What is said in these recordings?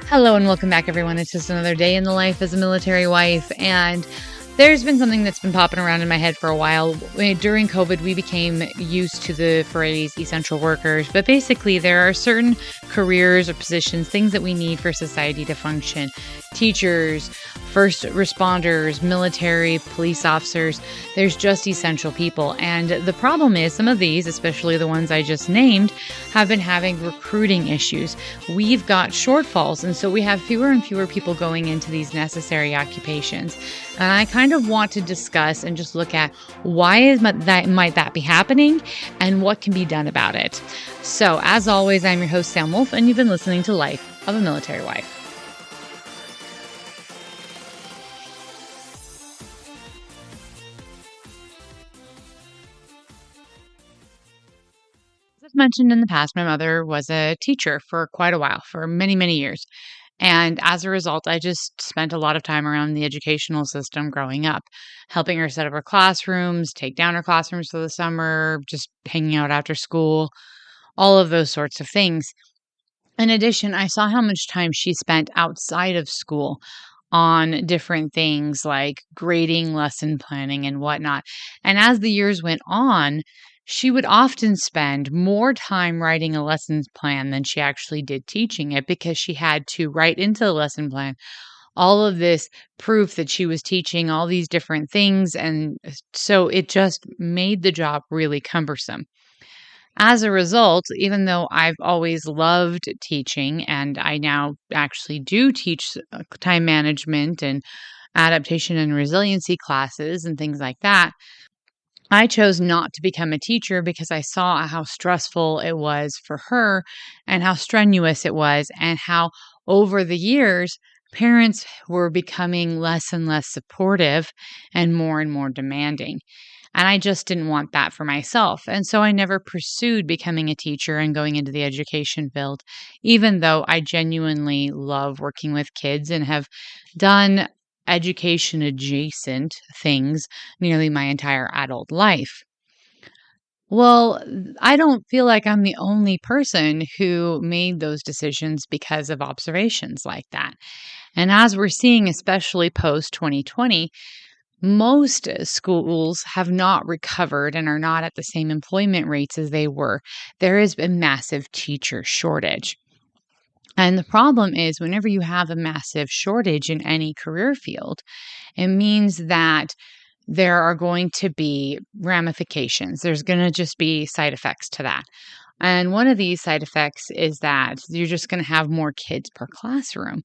Hello and welcome back, everyone. It's just another day in the life as a military wife, and there's been something that's been popping around in my head for a while. During COVID, we became used to the phrase essential workers, but basically there are certain careers or positions, things that we need for society to function. Teachers, first responders, military, police officers, there's just essential people. And the problem is some of these, especially the ones I just named, have been having recruiting issues. We've got shortfalls, and so we have fewer and fewer people going into these necessary occupations. And I kind of want to discuss and just look at why might that be happening and what can be done about it. So, as always, I'm your host, Sam Wolf, and you've been listening to Life of a Military Wife. As mentioned in the past, my mother was a teacher for quite a while, for many, many years. And as a result, I just spent a lot of time around the educational system growing up, helping her set up her classrooms, take down her classrooms for the summer, just hanging out after school, all of those sorts of things. In addition, I saw how much time she spent outside of school on different things like grading, lesson planning, and whatnot. And as the years went on, she would often spend more time writing a lessons plan than she actually did teaching it, because she had to write into the lesson plan all of this proof that she was teaching all these different things. And so it just made the job really cumbersome. As a result, even though I've always loved teaching, and I now actually do teach time management and adaptation and resiliency classes and things like that, I chose not to become a teacher because I saw how stressful it was for her and how strenuous it was, and how over the years, parents were becoming less and less supportive and more demanding. And I just didn't want that for myself. And so I never pursued becoming a teacher and going into the education field, even though I genuinely love working with kids and have done education adjacent things nearly my entire adult life. Well, I don't feel like I'm the only person who made those decisions because of observations like that. And as we're seeing, especially post 2020, most schools have not recovered and are not at the same employment rates as they were. There is a massive teacher shortage. And the problem is, whenever you have a massive shortage in any career field, it means that there are going to be ramifications. There's going to just be side effects to that. And one of these side effects is that you're just going to have more kids per classroom.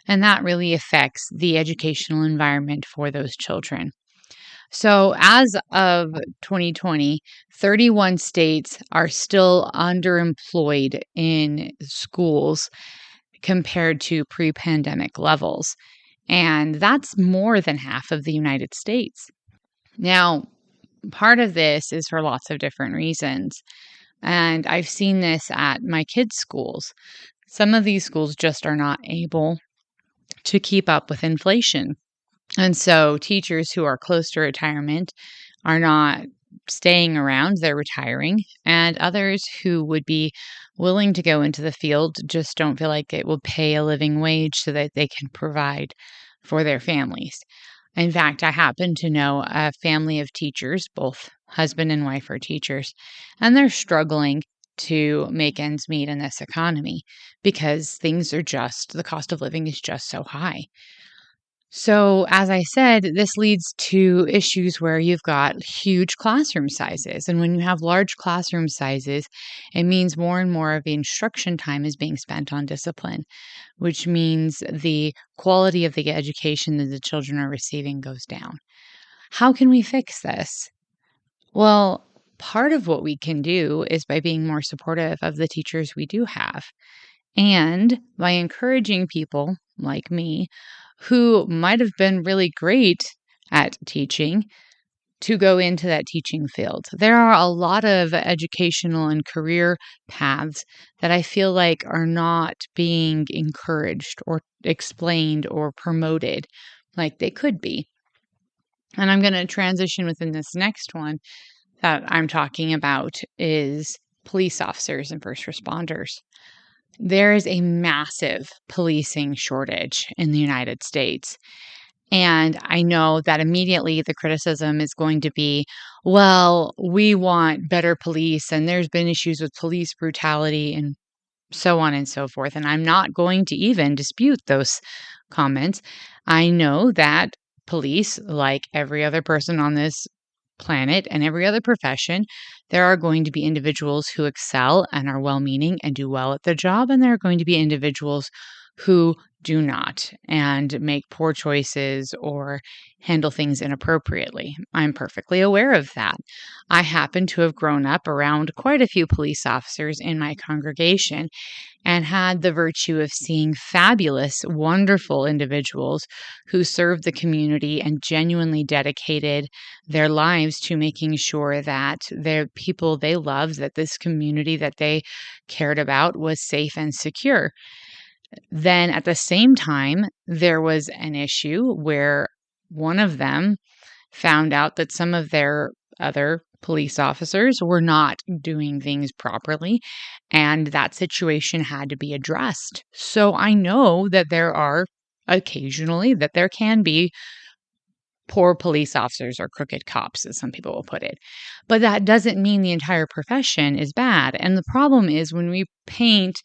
And that really affects the educational environment for those children. So as of 2020, 31 states are still underemployed in schools compared to pre-pandemic levels. And that's more than half of the United States. Now, part of this is for lots of different reasons. And I've seen this at my kids' schools. Some of these schools just are not able to keep up with inflation. And so teachers who are close to retirement are not staying around, they're retiring. And others who would be willing to go into the field just don't feel like it will pay a living wage so that they can provide for their families. In fact, I happen to know a family of teachers, both husband and wife are teachers, and they're struggling to make ends meet in this economy because the cost of living is just so high. So, as I said, this leads to issues where you've got huge classroom sizes. And when you have large classroom sizes, it means more and more of the instruction time is being spent on discipline, which means the quality of the education that the children are receiving goes down. How can we fix this? Well, part of what we can do is by being more supportive of the teachers we do have, and by encouraging people like me who might have been really great at teaching to go into that teaching field. There are a lot of educational and career paths that I feel like are not being encouraged or explained or promoted like they could be. And I'm going to transition within this next one that I'm talking about is police officers and first responders. There is a massive policing shortage in the United States. And I know that immediately the criticism is going to be, well, we want better police, and there's been issues with police brutality and so on and so forth. And I'm not going to even dispute those comments. I know that police, like every other person on this planet and every other profession, there are going to be individuals who excel and are well meaning and do well at the job. And there are going to be individuals who do not and make poor choices or handle things inappropriately. I'm perfectly aware of that. I happen to have grown up around quite a few police officers in my congregation and had the virtue of seeing fabulous, wonderful individuals who served the community and genuinely dedicated their lives to making sure that the people they loved, that this community that they cared about was safe and secure. Then at the same time, there was an issue where one of them found out that some of their other police officers were not doing things properly, and that situation had to be addressed. So I know that there are occasionally that there can be poor police officers or crooked cops, as some people will put it. But that doesn't mean the entire profession is bad. And the problem is when we paint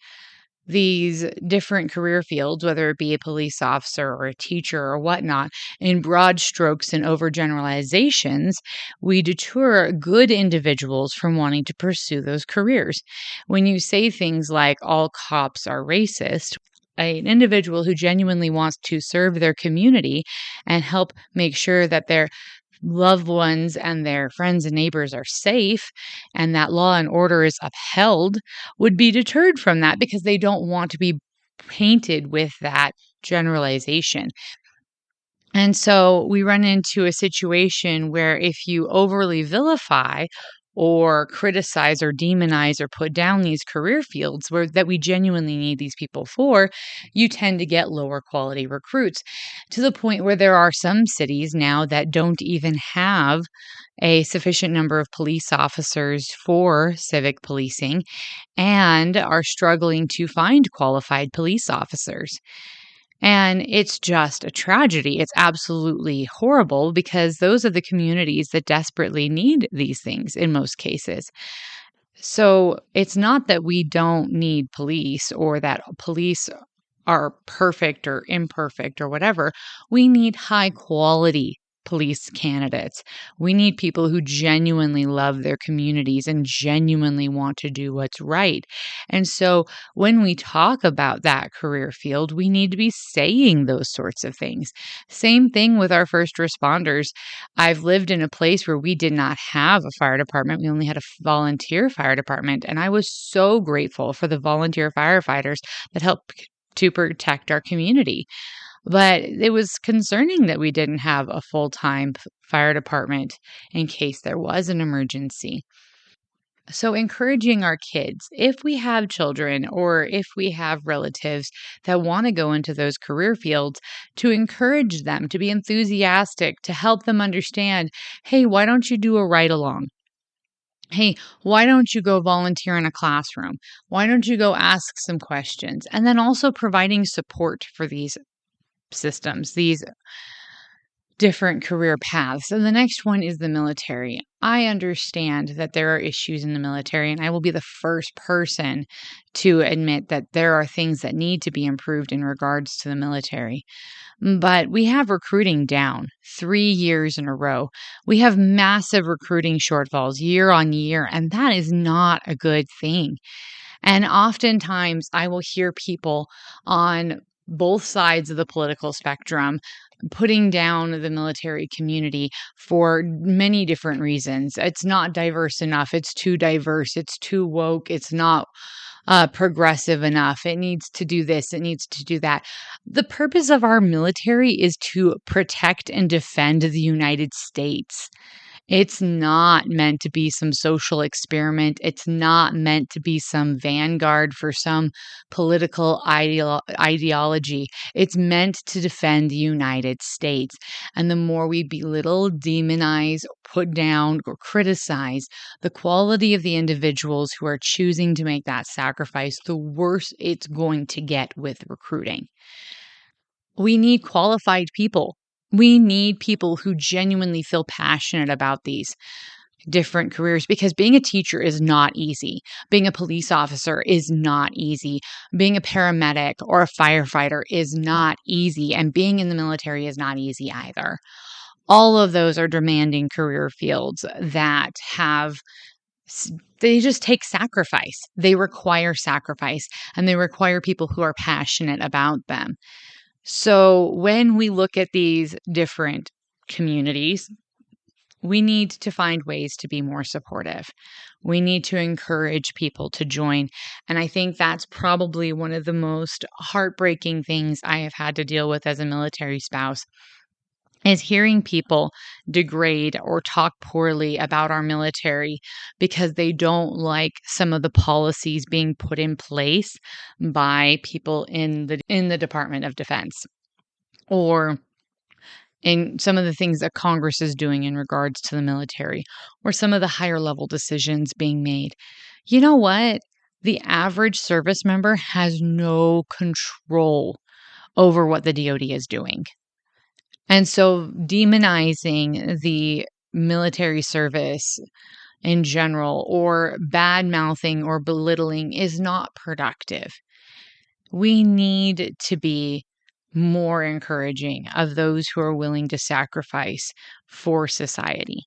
these different career fields, whether it be a police officer or a teacher or whatnot, in broad strokes and overgeneralizations, we deter good individuals from wanting to pursue those careers. When you say things like all cops are racist, an individual who genuinely wants to serve their community and help make sure that their loved ones and their friends and neighbors are safe and that law and order is upheld would be deterred from that because they don't want to be painted with that generalization. And so we run into a situation where if you overly vilify or criticize or demonize or put down these career fields where that we genuinely need these people for, you tend to get lower quality recruits to the point where there are some cities now that don't even have a sufficient number of police officers for civic policing and are struggling to find qualified police officers. And it's just a tragedy. It's absolutely horrible because those are the communities that desperately need these things in most cases. So it's not that we don't need police or that police are perfect or imperfect or whatever. We need high quality police candidates. We need people who genuinely love their communities and genuinely want to do what's right. And so when we talk about that career field, we need to be saying those sorts of things. Same thing with our first responders. I've lived in a place where we did not have a fire department. We only had a volunteer fire department. And I was so grateful for the volunteer firefighters that helped to protect our community. But it was concerning that we didn't have a full-time fire department in case there was an emergency. So encouraging our kids, if we have children or if we have relatives that want to go into those career fields, to encourage them, to be enthusiastic, to help them understand, hey, why don't you do a ride-along? Hey, why don't you go volunteer in a classroom? Why don't you go ask some questions? And then also providing support for these systems, these different career paths. And the next one is the military. I understand that there are issues in the military, and I will be the first person to admit that there are things that need to be improved in regards to the military. But we have recruiting down 3 years in a row. We have massive recruiting shortfalls year on year, and that is not a good thing. And oftentimes I will hear people on both sides of the political spectrum putting down the military community for many different reasons. It's not diverse enough. It's too diverse. It's too woke. It's not progressive enough. It needs to do this. It needs to do that. The purpose of our military is to protect and defend the United States. It's not meant to be some social experiment. It's not meant to be some vanguard for some political ideology. It's meant to defend the United States. And the more we belittle, demonize, put down, or criticize the quality of the individuals who are choosing to make that sacrifice, the worse it's going to get with recruiting. We need qualified people. We need people who genuinely feel passionate about these different careers, because being a teacher is not easy. Being a police officer is not easy. Being a paramedic or a firefighter is not easy. And being in the military is not easy either. All of those are demanding career fields that they just take sacrifice. They require sacrifice, and they require people who are passionate about them. So when we look at these different communities, we need to find ways to be more supportive. We need to encourage people to join. And I think that's probably one of the most heartbreaking things I have had to deal with as a military spouse, is hearing people degrade or talk poorly about our military because they don't like some of the policies being put in place by people in the Department of Defense, or in some of the things that Congress is doing in regards to the military, or some of the higher level decisions being made. You know what? The average service member has no control over what the DoD is doing. And so demonizing the military service in general, or bad mouthing or belittling, is not productive. We need to be more encouraging of those who are willing to sacrifice for society.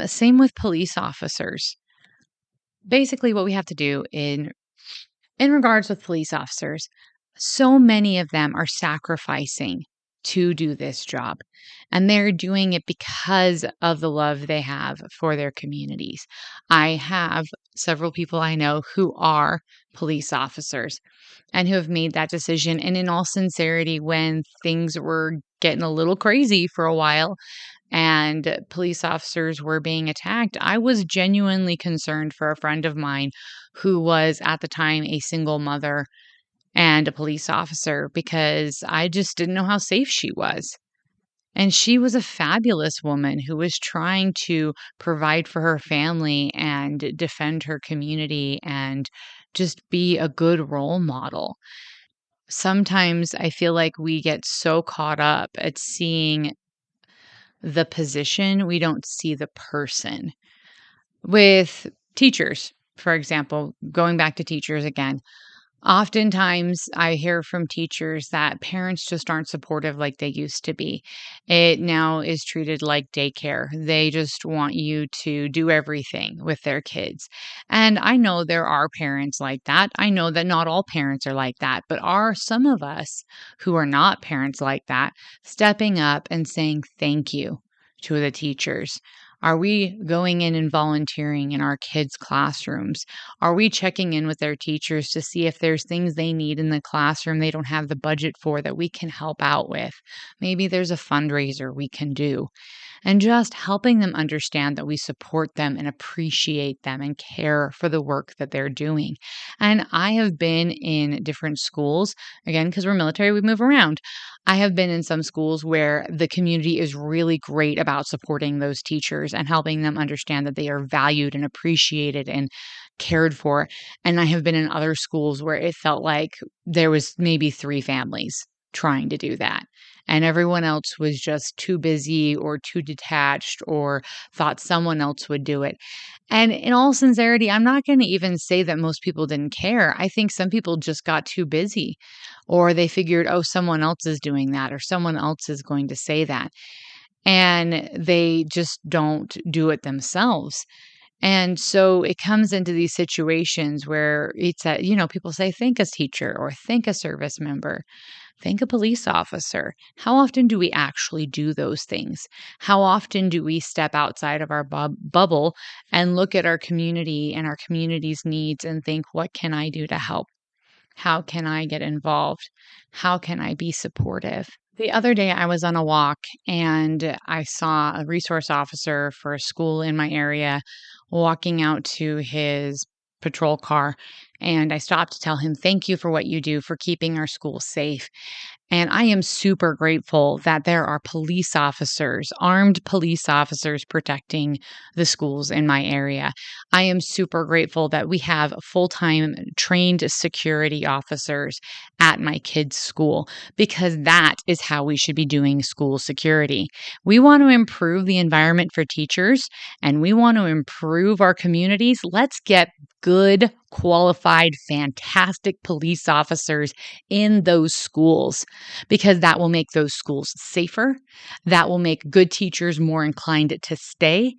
Same with police officers. Basically, what we have to do in regards with police officers, so many of them are sacrificing to do this job, and they're doing it because of the love they have for their communities. I have several people I know who are police officers and who have made that decision. And in all sincerity, when things were getting a little crazy for a while and police officers were being attacked, I was genuinely concerned for a friend of mine who was at the time a single mother and a police officer, because I just didn't know how safe she was. And she was a fabulous woman who was trying to provide for her family and defend her community and just be a good role model. Sometimes I feel like we get so caught up at seeing the position, we don't see the person. With teachers, for example, going back to teachers again, oftentimes I hear from teachers that parents just aren't supportive like they used to be. It now is treated like daycare. They just want you to do everything with their kids. And I know there are parents like that. I know that not all parents are like that, but are some of us who are not parents like that stepping up and saying thank you to the teachers? Are we going in and volunteering in our kids' classrooms? Are we checking in with their teachers to see if there's things they need in the classroom they don't have the budget for that we can help out with? Maybe there's a fundraiser we can do. And just helping them understand that we support them and appreciate them and care for the work that they're doing. And I have been in different schools, again, because we're military, we move around. I have been in some schools where the community is really great about supporting those teachers and helping them understand that they are valued and appreciated and cared for. And I have been in other schools where it felt like there was maybe 3 families trying to do that, and everyone else was just too busy or too detached or thought someone else would do it. And in all sincerity, I'm not going to even say that most people didn't care. I think some people just got too busy, or they figured, oh, someone else is doing that, or someone else is going to say that. And they just don't do it themselves. And so it comes into these situations where it's that, people say, thank a teacher or thank a service member. Think a police officer. How often do we actually do those things? How often do we step outside of our bubble and look at our community and our community's needs and think, what can I do to help? How can I get involved? How can I be supportive? The other day, I was on a walk and I saw a resource officer for a school in my area walking out to his patrol car. And I stopped to tell him, "Thank you for what you do for keeping our school safe." And I am super grateful that there are police officers, armed police officers protecting the schools in my area. I am super grateful that we have full-time trained security officers at my kids' school because that is how we should be doing school security. We want to improve the environment for teachers and we want to improve our communities. Let's get good, qualified, fantastic police officers in those schools because that will make those schools safer. That will make good teachers more inclined to stay,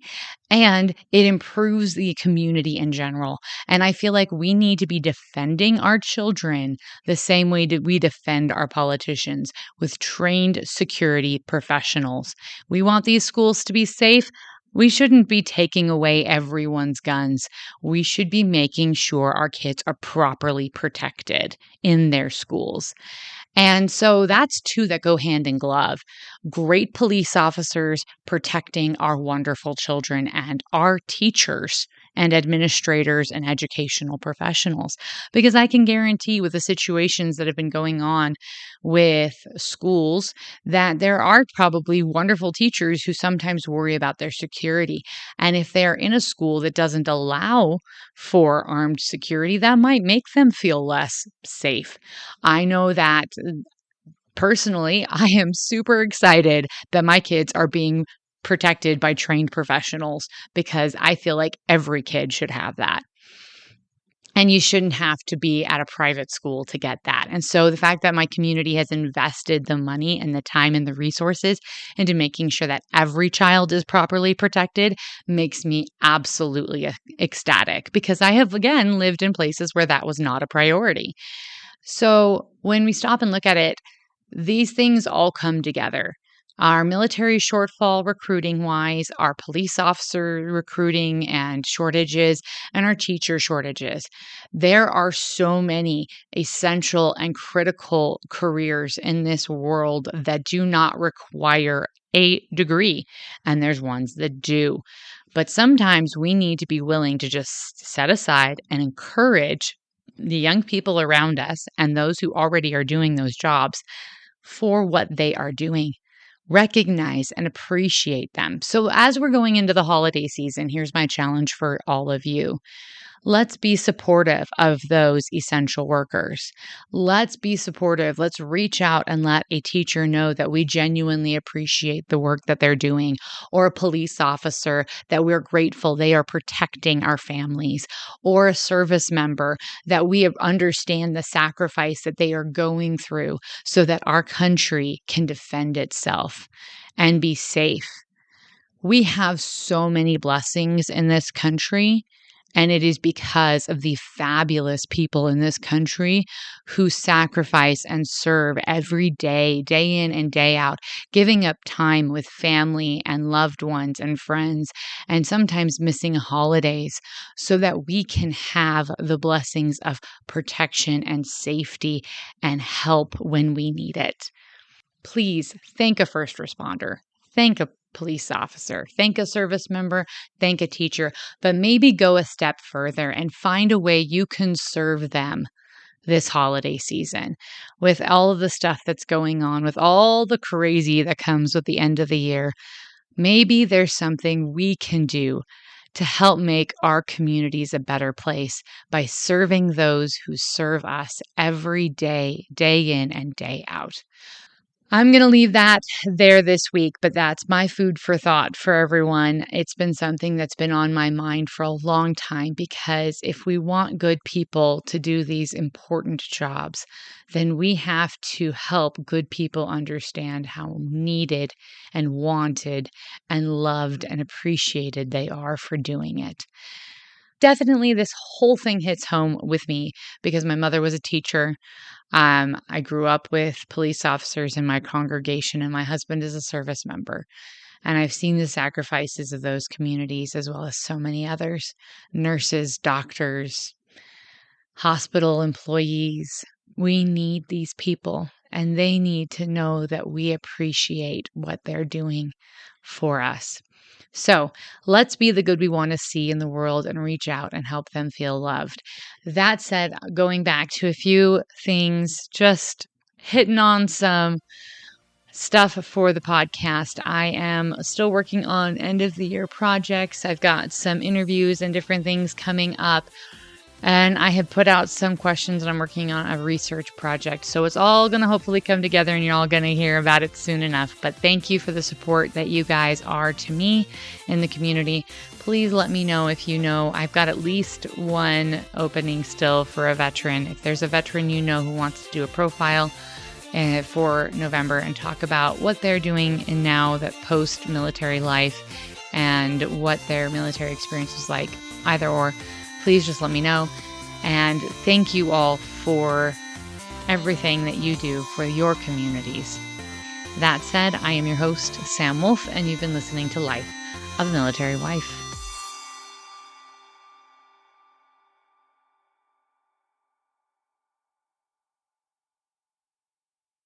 and it improves the community in general. And I feel like we need to be defending our children the same way that we defend our politicians with trained security professionals. We want these schools to be safe. We shouldn't be taking away everyone's guns. We should be making sure our kids are properly protected in their schools. And so that's two that go hand in glove. Great police officers protecting our wonderful children and our teachers and administrators and educational professionals. Because I can guarantee with the situations that have been going on with schools that there are probably wonderful teachers who sometimes worry about their security. And if they're in a school that doesn't allow for armed security, that might make them feel less safe. I know that personally, I am super excited that my kids are being protected by trained professionals because I feel like every kid should have that. And you shouldn't have to be at a private school to get that. And so the fact that my community has invested the money and the time and the resources into making sure that every child is properly protected makes me absolutely ecstatic because I have, again, lived in places where that was not a priority. So when we stop and look at it, these things all come together. Our military shortfall recruiting wise, our police officer recruiting and shortages, and our teacher shortages. There are so many essential and critical careers in this world that do not require a degree, and there's ones that do. But sometimes we need to be willing to just set aside and encourage the young people around us and those who already are doing those jobs for what they are doing. Recognize and appreciate them. So, as we're going into the holiday season, here's my challenge for all of you. Let's be supportive of those essential workers. Let's be supportive. Let's reach out and let a teacher know that we genuinely appreciate the work that they're doing, or a police officer that we're grateful they are protecting our families, or a service member that we understand the sacrifice that they are going through so that our country can defend itself and be safe. We have so many blessings in this country. And it is because of the fabulous people in this country who sacrifice and serve every day, day in and day out, giving up time with family and loved ones and friends, and sometimes missing holidays so that we can have the blessings of protection and safety and help when we need it. Please thank a first responder. Thank a police officer, thank a service member, thank a teacher, but maybe go a step further and find a way you can serve them this holiday season with all of the stuff that's going on, with all the crazy that comes with the end of the year. Maybe there's something we can do to help make our communities a better place by serving those who serve us every day, day in and day out. I'm going to leave that there this week, but that's my food for thought for everyone. It's been something that's been on my mind for a long time because if we want good people to do these important jobs, then we have to help good people understand how needed and wanted and loved and appreciated they are for doing it. Definitely, this whole thing hits home with me because my mother was a teacher. I grew up with police officers in my congregation, and my husband is a service member. And I've seen the sacrifices of those communities as well as so many others: nurses, doctors, hospital employees. We need these people, and they need to know that we appreciate what they're doing for us. So let's be the good we want to see in the world and reach out and help them feel loved. That said, going back to a few things, just hitting on some stuff for the podcast. I am still working on end of the year projects. I've got some interviews and different things coming up. And I have put out some questions and I'm working on a research project. So it's all going to hopefully come together and you're all going to hear about it soon enough. But thank you for the support that you guys are to me in the community. Please let me know if you know. I've got at least one opening still for a veteran. If there's a veteran you know who wants to do a profile for November and talk about what they're doing in now that post-military life and what their military experience was like, either or, please just let me know. And thank you all for everything that you do for your communities. That said, I am your host, Sam Wolf, and you've been listening to Life of a Military Wife.